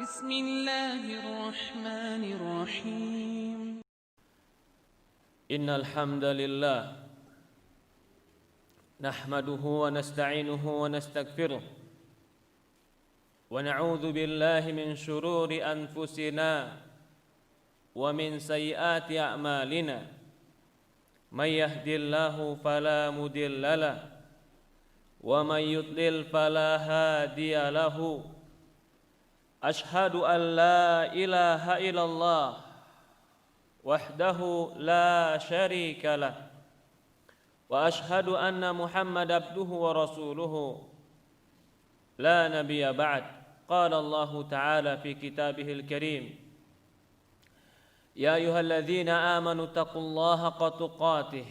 بسم الله الرحمن الرحيم إن الحمد لله نحمده ونستعينه ونستغفره ونعوذ بالله من شرور أنفسنا ومن سيئات أعمالنا من يهد الله فلا مضل له ومن يضلل فلا هادي له أشهد أن لا إله إلا الله وحده لا شريك له وأشهد أن محمد عبده ورسوله لا نبي بعد قال الله تعالى في كتابه الكريم يا أيها الذين آمنوا اتقوا الله حق تقاته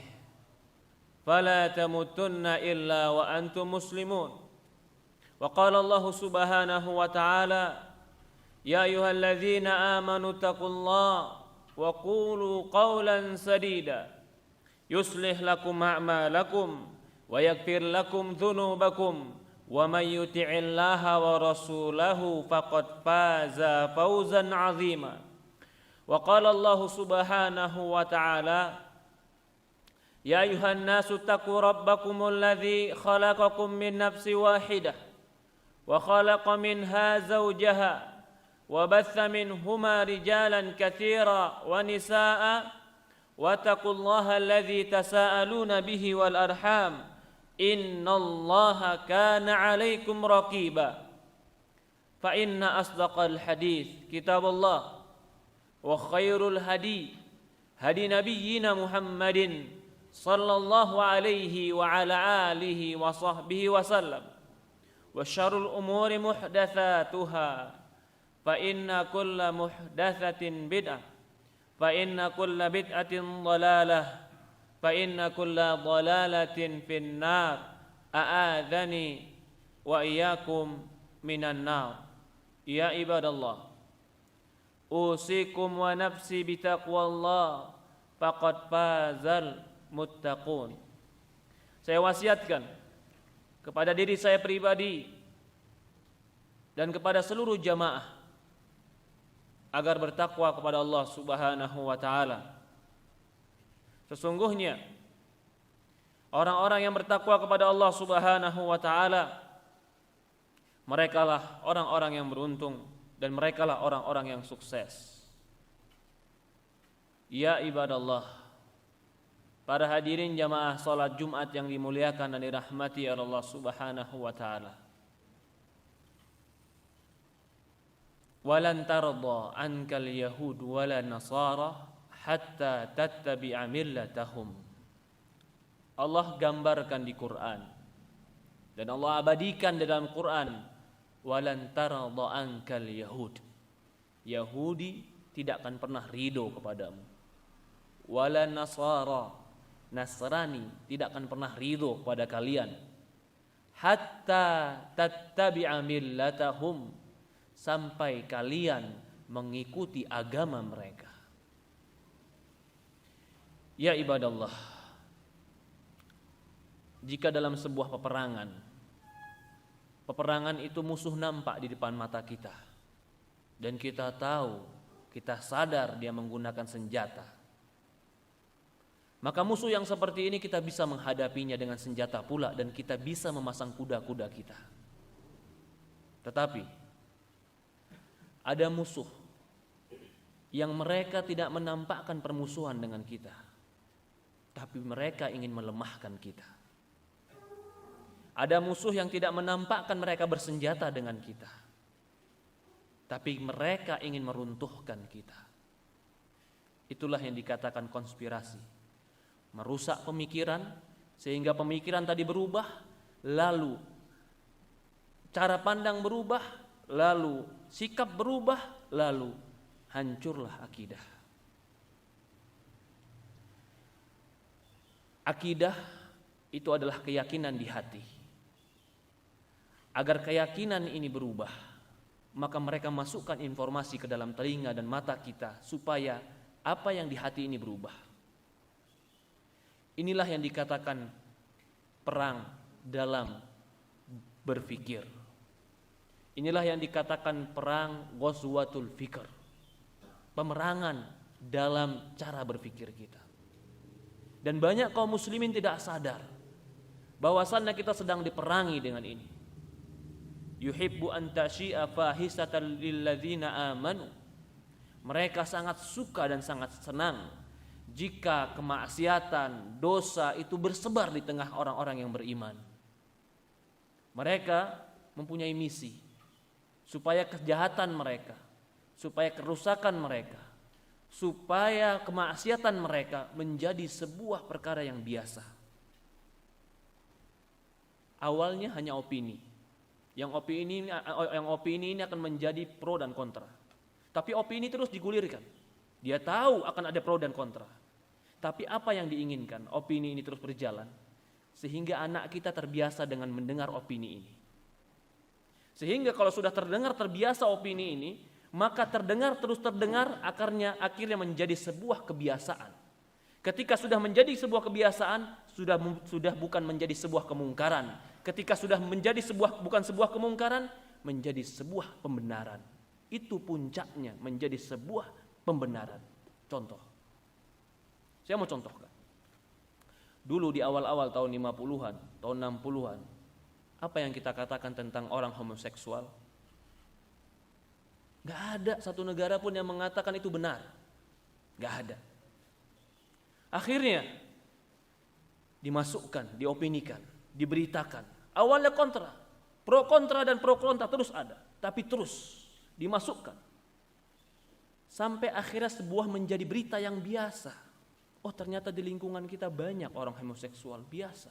فلا تموتن إلا وأنتم مسلمون وقال الله سبحانه وتعالى يا أيها الذين آمنوا اتقوا الله وقولوا قولا سديدا يصلح لكم أعمالكم ويغفر لكم ذنوبكم ومن يطع الله ورسوله فقد فاز فوزا عظيما وقال الله سبحانه وتعالى يا أيها الناس اتقوا ربكم الذي خلقكم من نفس واحدة وخلق منها زوجها وبث منهما رجالا كثيرا ونساء واتقوا الله الذي تساءلون به والأرحام إن الله كان عليكم رقيبا فإن أصدق الحديث كتاب الله وخير الهدي هدي نبينا محمد صلى الله عليه وعلى آله وصحبه وسلم وشر الأمور محدثاتها فإن كل محدثة بدعة فإن كل بدعة ضلالة فإن كل ضلالة في النار أعاذني وإياكم من النار يا عباد الله أوصيكم ونفسي بتقوى الله فقد فاز المتقون. Saya wasiatkan kepada diri saya pribadi dan kepada seluruh jamaah agar bertakwa kepada Allah Subhanahu wa taala. Sesungguhnya orang-orang yang bertakwa kepada Allah Subhanahu wa taala merekalah orang-orang yang beruntung dan merekalah orang-orang yang sukses. Ya ibadallah, para hadirin jamaah salat Jumat yang dimuliakan dan dirahmati oleh Allah Subhanahu wa taala. Walan tarda ankal yahud wala nasara hatta tattabi'a millatahum. Allah gambarkan di Quran dan Allah abadikan di dalam Quran, walan tarda ankal yahud. Yahudi tidak akan pernah ridho kepadamu. Wala nasara, Nasrani tidak akan pernah ridho kepada kalian. Hatta tattabi'a millatahum, sampai kalian mengikuti agama mereka. Ya ibadallah, jika dalam sebuah peperangan itu musuh nampak di depan mata kita dan kita tahu, kita sadar dia menggunakan senjata, maka musuh yang seperti ini kita bisa menghadapinya dengan senjata pula dan kita bisa memasang kuda-kuda kita. Tetapi ada musuh yang mereka tidak menampakkan permusuhan dengan kita, tapi mereka ingin melemahkan kita. Ada musuh yang tidak menampakkan mereka bersenjata dengan kita, tapi mereka ingin meruntuhkan kita. Itulah yang dikatakan konspirasi. Merusak pemikiran sehingga pemikiran tadi berubah, lalu cara pandang berubah, lalu sikap berubah, lalu hancurlah akidah. Akidah itu adalah keyakinan di hati. Agar keyakinan ini berubah, maka mereka masukkan informasi ke dalam telinga dan mata kita supaya apa yang di hati ini berubah. Inilah yang dikatakan perang dalam berpikir. Inilah yang dikatakan perang Ghazwatul Fikr. Pemerangan dalam cara berpikir kita. Dan banyak kaum muslimin tidak sadar bahwasannya kita sedang diperangi dengan ini. Yuhibbu an tasyi'a fahisatan lilladzina amanu. Mereka sangat suka dan sangat senang jika kemaksiatan, dosa itu bersebar di tengah orang-orang yang beriman. Mereka mempunyai misi supaya kejahatan mereka, supaya kerusakan mereka, supaya kemaksiatan mereka menjadi sebuah perkara yang biasa. Awalnya hanya opini. Yang opini ini akan menjadi pro dan kontra. Tapi opini terus digulirkan. Dia tahu akan ada pro dan kontra. Tapi apa yang diinginkan? Opini ini terus berjalan sehingga anak kita terbiasa dengan mendengar opini ini. Sehingga kalau sudah terbiasa opini ini, maka terus terdengar akhirnya menjadi sebuah kebiasaan. Ketika sudah menjadi sebuah kebiasaan, sudah bukan menjadi sebuah kemungkaran. Ketika sudah menjadi bukan sebuah kemungkaran, menjadi sebuah pembenaran. Itu puncaknya menjadi sebuah pembenaran. Contoh. Saya mau contohkan. Dulu di awal-awal tahun 50-an, tahun 60-an, apa yang kita katakan tentang orang homoseksual? Gak ada satu negara pun yang mengatakan itu benar. Gak ada. Akhirnya dimasukkan, diopinikan, diberitakan. Awalnya kontra, pro kontra dan pro kontra terus ada, tapi terus dimasukkan. Sampai akhirnya sebuah menjadi berita yang biasa. Oh, ternyata di lingkungan kita banyak orang homoseksual, biasa.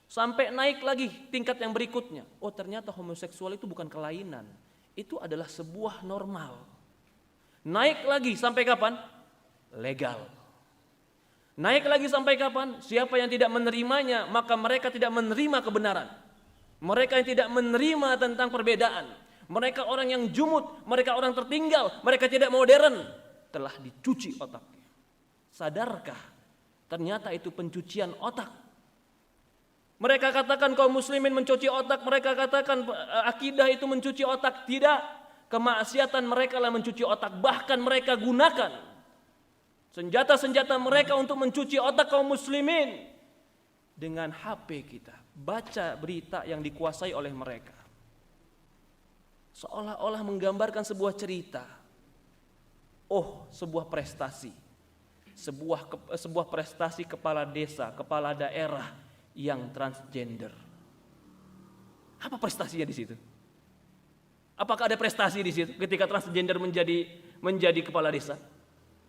Sampai naik lagi tingkat yang berikutnya. Oh, ternyata homoseksual itu bukan kelainan. Itu adalah sebuah normal. Naik lagi sampai kapan? Legal. Naik lagi sampai kapan? Siapa yang tidak menerimanya, maka mereka tidak menerima kebenaran. Mereka yang tidak menerima tentang perbedaan. Mereka orang yang jumud, mereka orang tertinggal, mereka tidak modern. Telah dicuci otaknya. Sadarkah? Ternyata itu pencucian otak. Mereka katakan kaum muslimin mencuci otak, mereka katakan akidah itu mencuci otak. Tidak, kemaksiatan mereka lah mencuci otak. Bahkan mereka gunakan senjata-senjata mereka untuk mencuci otak kaum muslimin. Dengan HP kita, baca berita yang dikuasai oleh mereka. Seolah-olah menggambarkan sebuah cerita. Oh, sebuah prestasi. Sebuah prestasi kepala desa, kepala daerah yang transgender. Apa prestasinya di situ? Apakah ada prestasi di situ ketika transgender menjadi kepala desa?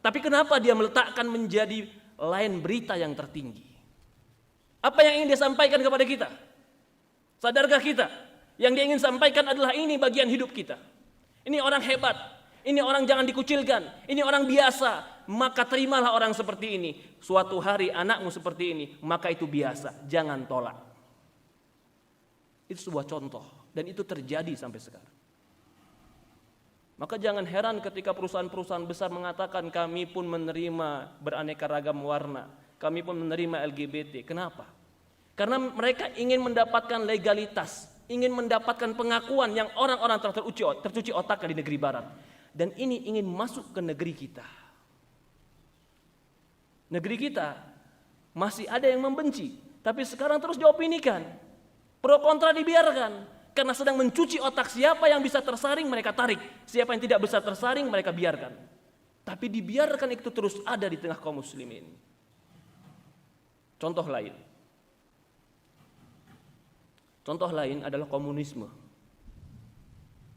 Tapi kenapa dia meletakkan menjadi lain berita yang tertinggi? Apa yang ingin dia sampaikan kepada kita? Sadarkah kita? Yang dia ingin sampaikan adalah ini bagian hidup kita. Ini orang hebat. Ini orang jangan dikucilkan. Ini orang biasa. Maka terimalah orang seperti ini. Suatu hari anakmu seperti ini, maka itu biasa. Jangan tolak. Itu sebuah contoh. Dan itu terjadi sampai sekarang. Maka jangan heran ketika perusahaan-perusahaan besar mengatakan kami pun menerima beraneka ragam warna. Kami pun menerima LGBT. Kenapa? Karena mereka ingin mendapatkan legalitas. Ingin mendapatkan pengakuan yang orang-orang tercuci otaknya di negeri barat. Dan ini ingin masuk ke negeri kita. Negeri kita masih ada yang membenci. Tapi sekarang terus diopinikan. Pro kontra dibiarkan. Karena sedang mencuci otak siapa yang bisa tersaring mereka tarik. Siapa yang tidak bisa tersaring mereka biarkan. Tapi dibiarkan itu terus ada di tengah kaum muslimin. Contoh lain adalah komunisme.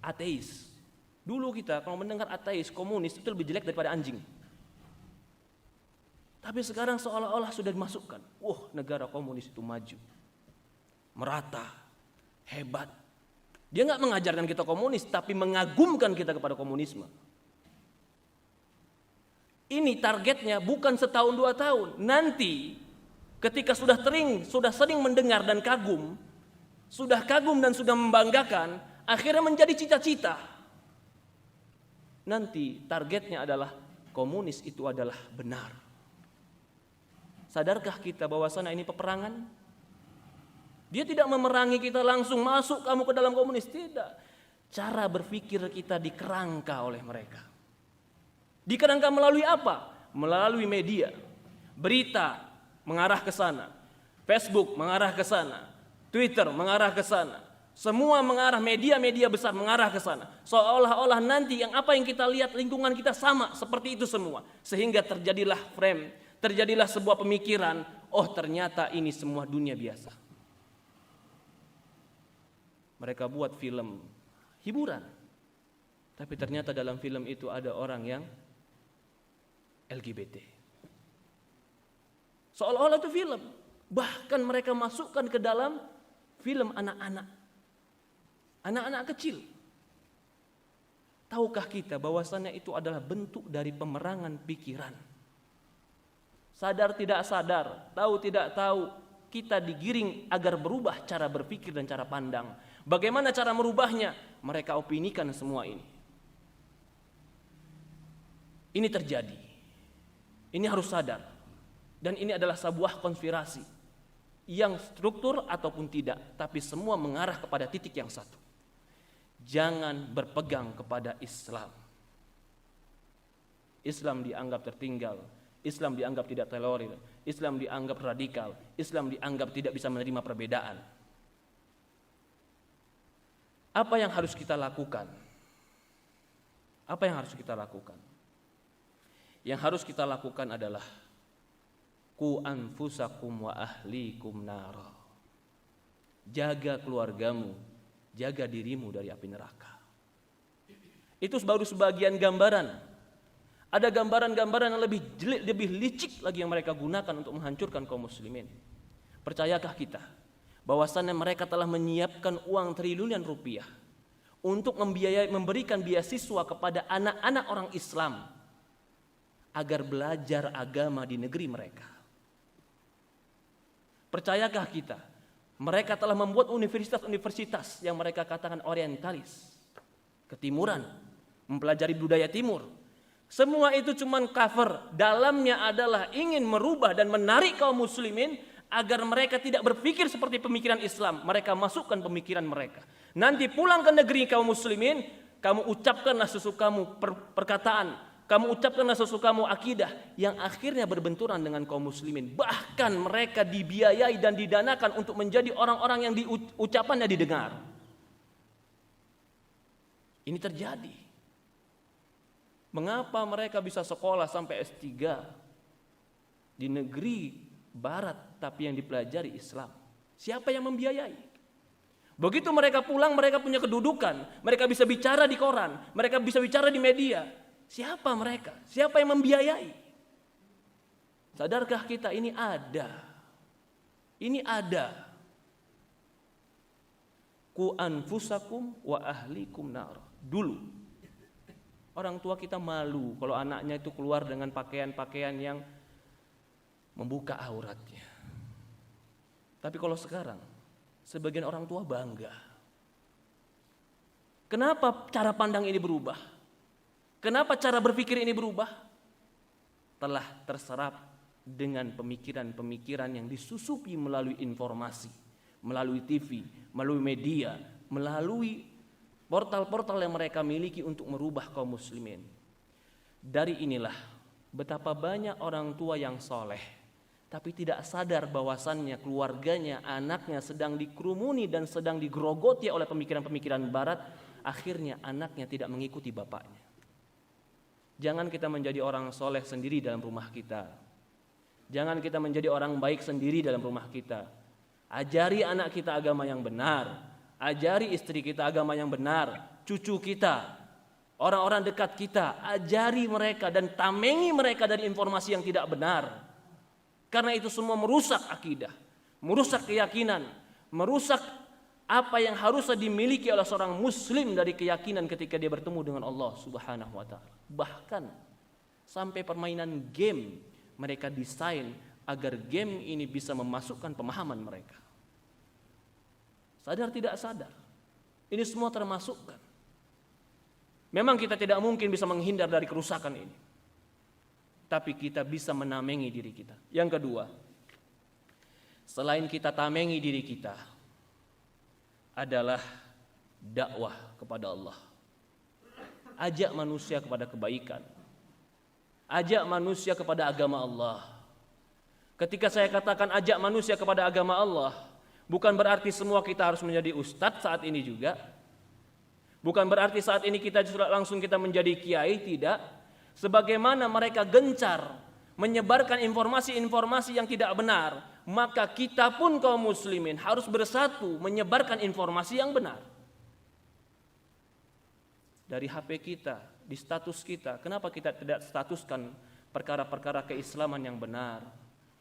Ateis. Dulu kita kalau mendengar ateis, komunis itu lebih jelek daripada anjing. Tapi sekarang seolah-olah sudah dimasukkan. Negara komunis itu maju. Merata. Hebat. Dia nggak mengajarkan kita komunis, tapi mengagumkan kita kepada komunisme. Ini targetnya bukan setahun 2 tahun. Nanti ketika sudah sering mendengar dan kagum, sudah kagum dan sudah membanggakan, akhirnya menjadi cita-cita. Nanti targetnya adalah komunis itu adalah benar. Sadarkah kita bahwasanya ini peperangan? Dia tidak memerangi kita langsung masuk kamu ke dalam komunis, tidak. Cara berpikir kita dikerangka oleh mereka. Dikerangka melalui apa? Melalui media. Berita mengarah ke sana, Facebook mengarah ke sana, Twitter mengarah ke sana. Semua mengarah, media-media besar mengarah ke sana. Seolah-olah nanti apa yang kita lihat lingkungan kita sama seperti itu semua. Sehingga terjadilah frame, terjadilah sebuah pemikiran, oh ternyata ini semua dunia biasa. Mereka buat film hiburan. Tapi ternyata dalam film itu ada orang yang LGBT. Seolah-olah itu film. Bahkan mereka masukkan ke dalam film anak-anak. Anak-anak kecil. Tahukah kita bahwasannya itu adalah bentuk dari pemerangan pikiran? Sadar tidak sadar, tahu tidak tahu, kita digiring agar berubah cara berpikir dan cara pandang. Bagaimana cara merubahnya? Mereka opinikan semua ini. Ini terjadi. Ini harus sadar. Dan ini adalah sebuah konspirasi yang struktur ataupun tidak, tapi semua mengarah kepada titik yang satu. Jangan berpegang kepada Islam. Islam dianggap tertinggal, Islam dianggap tidak tolerir, Islam dianggap radikal, Islam dianggap tidak bisa menerima perbedaan. Apa yang harus kita lakukan? Apa yang harus kita lakukan? Yang harus kita lakukan adalah ku anfusakum wa ahlikum nara. Jaga keluargamu, jaga dirimu dari api neraka. Itu baru sebagian gambaran. Ada gambaran-gambaran yang lebih licik lagi yang mereka gunakan untuk menghancurkan kaum muslimin. Percayakah kita bahwasannya mereka telah menyiapkan uang triliunan rupiah untuk memberikan beasiswa kepada anak-anak orang Islam agar belajar agama di negeri mereka? Percayakah kita mereka telah membuat universitas-universitas yang mereka katakan orientalis, ketimuran, mempelajari budaya timur? Semua itu cuma cover, dalamnya adalah ingin merubah dan menarik kaum muslimin agar mereka tidak berpikir seperti pemikiran Islam. Mereka masukkan pemikiran mereka. Nanti pulang ke negeri kaum muslimin, kamu ucapkanlah sesukamu perkataan, kamu ucapkanlah sesukamu akidah yang akhirnya berbenturan dengan kaum muslimin. Bahkan mereka dibiayai dan didanakan untuk menjadi orang-orang yang ucapannya didengar. Ini terjadi. Mengapa mereka bisa sekolah sampai S3 di negeri barat tapi yang dipelajari Islam? Siapa yang membiayai? Begitu mereka pulang, mereka punya kedudukan, mereka bisa bicara di koran, mereka bisa bicara di media. Siapa mereka? Siapa yang membiayai? Sadarkah kita ini ada? Ini ada. Ku anfusakum wa ahlikum nar. Dulu orang tua kita malu kalau anaknya itu keluar dengan pakaian-pakaian yang membuka auratnya. Tapi kalau sekarang sebagian orang tua bangga. Kenapa cara pandang ini berubah? Kenapa cara berpikir ini berubah? Telah terserap dengan pemikiran-pemikiran yang disusupi melalui informasi, melalui TV, melalui media, melalui portal-portal yang mereka miliki untuk merubah kaum muslimin. Dari inilah betapa banyak orang tua yang soleh, tapi tidak sadar bahwasannya keluarganya, anaknya sedang dikerumuni dan sedang digerogoti oleh pemikiran-pemikiran barat. Akhirnya anaknya tidak mengikuti bapaknya. Jangan kita menjadi orang soleh sendiri dalam rumah kita. Jangan kita menjadi orang baik sendiri dalam rumah kita. Ajari anak kita agama yang benar. Ajari istri kita agama yang benar. Cucu kita, orang-orang dekat kita, ajari mereka dan tamengi mereka dari informasi yang tidak benar. Karena itu semua merusak akidah, merusak keyakinan, merusak apa yang harusnya dimiliki oleh seorang muslim dari keyakinan ketika dia bertemu dengan Allah Subhanahu wa taala. Bahkan sampai permainan game mereka desain agar game ini bisa memasukkan pemahaman mereka. Sadar tidak sadar, ini semua termasukkan. Memang kita tidak mungkin bisa menghindar dari kerusakan ini, tapi kita bisa menamengi diri kita. Yang kedua, selain kita tamengi diri kita, adalah dakwah kepada Allah. Ajak manusia kepada kebaikan. Ajak manusia kepada agama Allah. Ketika saya katakan ajak manusia kepada agama Allah, bukan berarti semua kita harus menjadi ustadz saat ini juga. Bukan berarti saat ini kita langsung menjadi kiai, tidak. Sebagaimana mereka gencar menyebarkan informasi-informasi yang tidak benar, maka kita pun kaum muslimin harus bersatu menyebarkan informasi yang benar. Dari HP kita, di status kita, kenapa kita tidak statuskan perkara-perkara keislaman yang benar?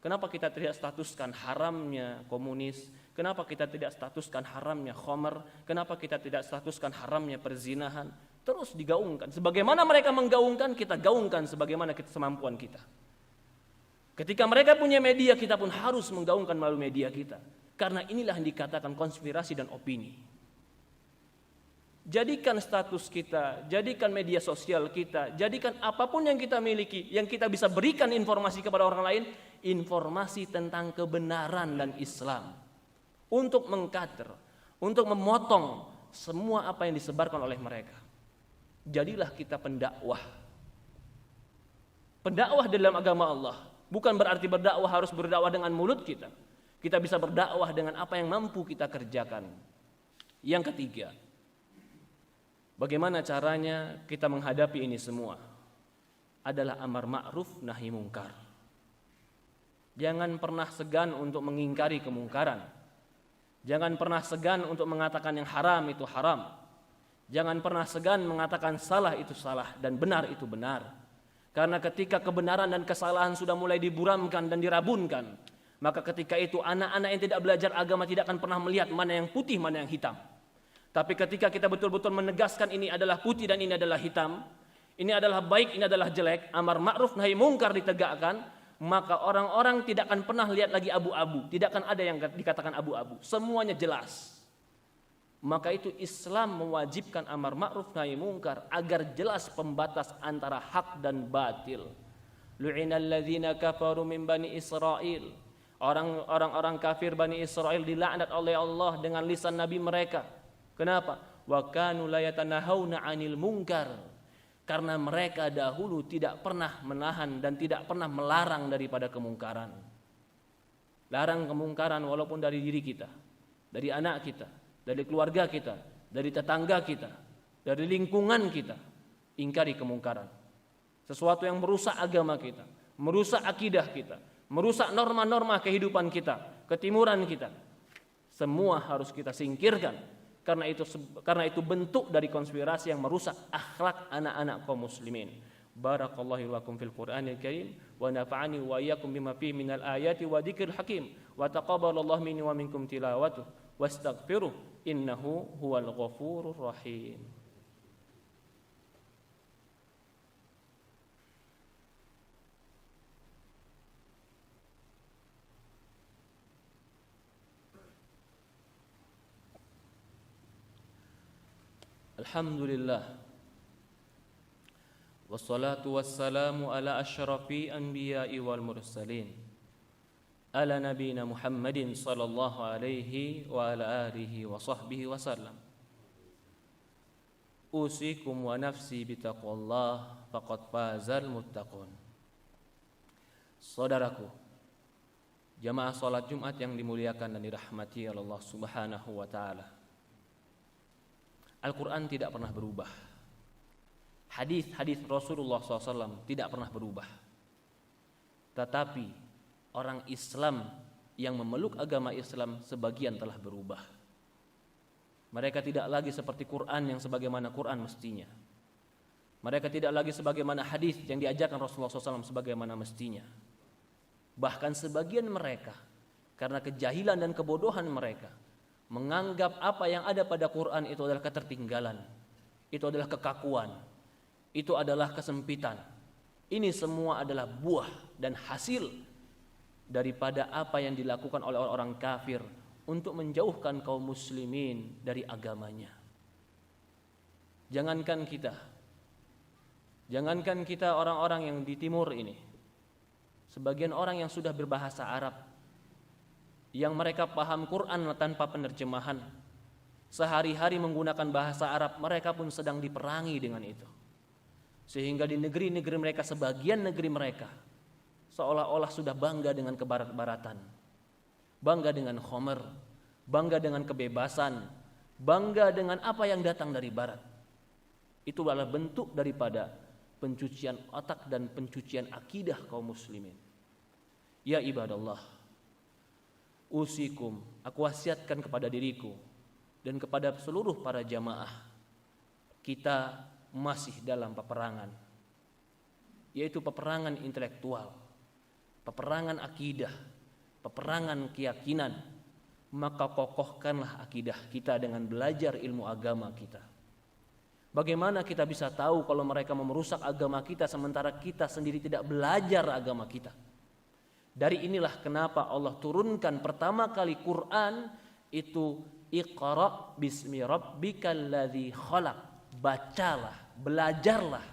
Kenapa kita tidak statuskan haramnya komunis? Kenapa kita tidak statuskan haramnya khamr? Kenapa kita tidak statuskan haramnya perzinahan? Terus digaungkan. Sebagaimana mereka menggaungkan, kita gaungkan sebagaimana semampuan kita. Ketika mereka punya media, kita pun harus menggaungkan melalui media kita. Karena inilah yang dikatakan konspirasi dan opini. Jadikan status kita, jadikan media sosial kita, jadikan apapun yang kita miliki, yang kita bisa berikan informasi kepada orang lain, informasi tentang kebenaran dan Islam. Untuk mengkater, untuk memotong semua apa yang disebarkan oleh mereka. Jadilah kita pendakwah. Pendakwah dalam agama Allah. Bukan berarti berdakwah harus berdakwah dengan mulut kita. Kita bisa berdakwah dengan apa yang mampu kita kerjakan. Yang ketiga, bagaimana caranya kita menghadapi ini semua? Adalah amar ma'ruf nahi mungkar. Jangan pernah segan untuk mengingkari kemungkaran. Jangan pernah segan untuk mengatakan yang haram itu haram. Jangan pernah segan mengatakan salah itu salah dan benar itu benar. Karena ketika kebenaran dan kesalahan sudah mulai diburamkan dan dirabunkan, maka ketika itu anak-anak yang tidak belajar agama tidak akan pernah melihat mana yang putih, mana yang hitam. Tapi ketika kita betul-betul menegaskan ini adalah putih dan ini adalah hitam, ini adalah baik, ini adalah jelek, amar ma'ruf nahi mungkar ditegakkan, maka orang-orang tidak akan pernah lihat lagi abu-abu, tidak akan ada yang dikatakan abu-abu, semuanya jelas. Maka itu Islam mewajibkan amar ma'ruf nahi mungkar agar jelas pembatas antara hak dan batil. Lu'inal ladzina kafaru min bani Israil. Orang-orang kafir Bani Israel dilaknat oleh Allah dengan lisan nabi mereka. Kenapa? Wa kanu la yatanahawna 'anil munkar. Karena mereka dahulu tidak pernah menahan dan tidak pernah melarang daripada kemungkaran. Larang kemungkaran walaupun dari diri kita, dari anak kita, dari keluarga kita, dari tetangga kita, dari lingkungan kita. Ingkari kemungkaran. Sesuatu yang merusak agama kita, merusak akidah kita, merusak norma-norma kehidupan kita, ketimuran kita. Semua harus kita singkirkan. Karena itu bentuk dari konspirasi yang merusak akhlak anak-anak kaum muslimin. Barakallahu lakum fil Qur'anil Karim wa nafa'ani wa iyyakum bima fihi minal ayati wa dzikril hakim wa taqabbalallahu minni wa minkum tilawatuh wastaghfiruh innahu huwal ghafurur rahim. Alhamdulillah. Wassalatu wassalamu ala asyrafi anbiya'i wal mursalin. Ala nabiyina Muhammadin sallallahu alaihi wa ala alihi wa sahbihi wasallam. Usikum wa nafsi bitaqwallah faqad fazal muttaqun. Saudaraku, jamaah salat Jumat yang dimuliakan dan dirahmati Allah Subhanahu wa taala. Al-Quran tidak pernah berubah. Hadis-hadis Rasulullah SAW tidak pernah berubah. Tetapi orang Islam yang memeluk agama Islam sebagian telah berubah. Mereka tidak lagi seperti Quran yang sebagaimana Quran mestinya. Mereka tidak lagi sebagaimana hadis yang diajarkan Rasulullah SAW sebagaimana mestinya. Bahkan sebagian mereka karena kejahilan dan kebodohan mereka menganggap apa yang ada pada Quran itu adalah ketertinggalan, itu adalah kekakuan, itu adalah kesempitan. Ini semua adalah buah dan hasil daripada apa yang dilakukan oleh orang kafir untuk menjauhkan kaum muslimin dari agamanya. Jangankan kita orang-orang yang di timur ini, sebagian orang yang sudah berbahasa Arab, yang mereka paham Quran tanpa penerjemahan, Sehari-hari menggunakan bahasa Arab, mereka pun sedang diperangi dengan itu. Sehingga di negeri-negeri mereka, sebagian negeri mereka seolah-olah sudah bangga dengan kebarat-baratan, bangga dengan khomer, bangga dengan kebebasan, bangga dengan apa yang datang dari barat. Itu adalah bentuk daripada pencucian otak dan pencucian akidah kaum muslimin. Ya ibadallah, usikum, aku wasiatkan kepada diriku dan kepada seluruh para jamaah, kita masih dalam peperangan, yaitu peperangan intelektual, peperangan akidah, peperangan keyakinan. Maka kokohkanlah akidah kita dengan belajar ilmu agama kita. Bagaimana kita bisa tahu kalau mereka mau merusak agama kita sementara kita sendiri tidak belajar agama kita? Dari inilah kenapa Allah turunkan pertama kali Quran itu Iqra bismi rabbikal ladzi khalaq. Bacalah, belajarlah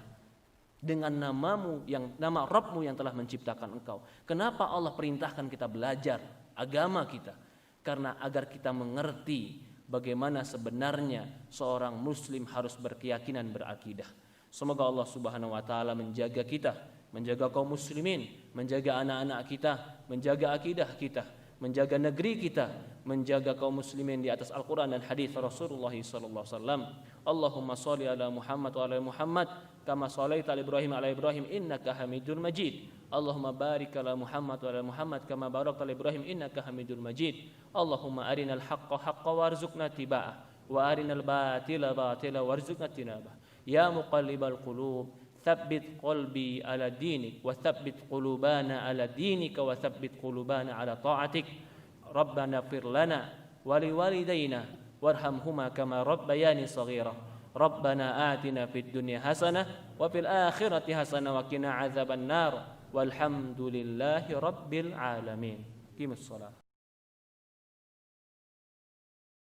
dengan namamu yang nama Rabbmu yang telah menciptakan engkau. Kenapa Allah perintahkan kita belajar agama kita? Karena agar kita mengerti bagaimana sebenarnya seorang muslim harus berkeyakinan, berakidah. Semoga Allah Subhanahu wa taala menjaga kita, menjaga kaum muslimin, menjaga anak-anak kita, menjaga akidah kita, menjaga negeri kita, menjaga kaum muslimin di atas Al-Quran dan hadis Rasulullah sallallahu alaihi wasallam. Allahumma shalli ala Muhammad wa ala Muhammad kama shallaita ala Ibrahim innaka Hamidul Majid. Allahumma barik ala Muhammad wa ala Muhammad kama barakta ala Ibrahim innaka Hamidul Majid. Allahumma arinal haqqa haqqan warzuqna tiba'ah wa arinal batila batila warzuqna tinabah. Ya muqallibal qulub tsabbit qalbi ala dinik wa tsabbit qulubana ala dinika wa tsabbit qulubana ala ta'atik. Rabbana ighfir lana wa liwalidayna warhamhuma kama rabbayani shaghira. Rabbana atina fid dunya hasanah wa fil akhirati hasanah wa qina adzabannar. Walhamdulillahi rabbil alamin. Qimus shalah.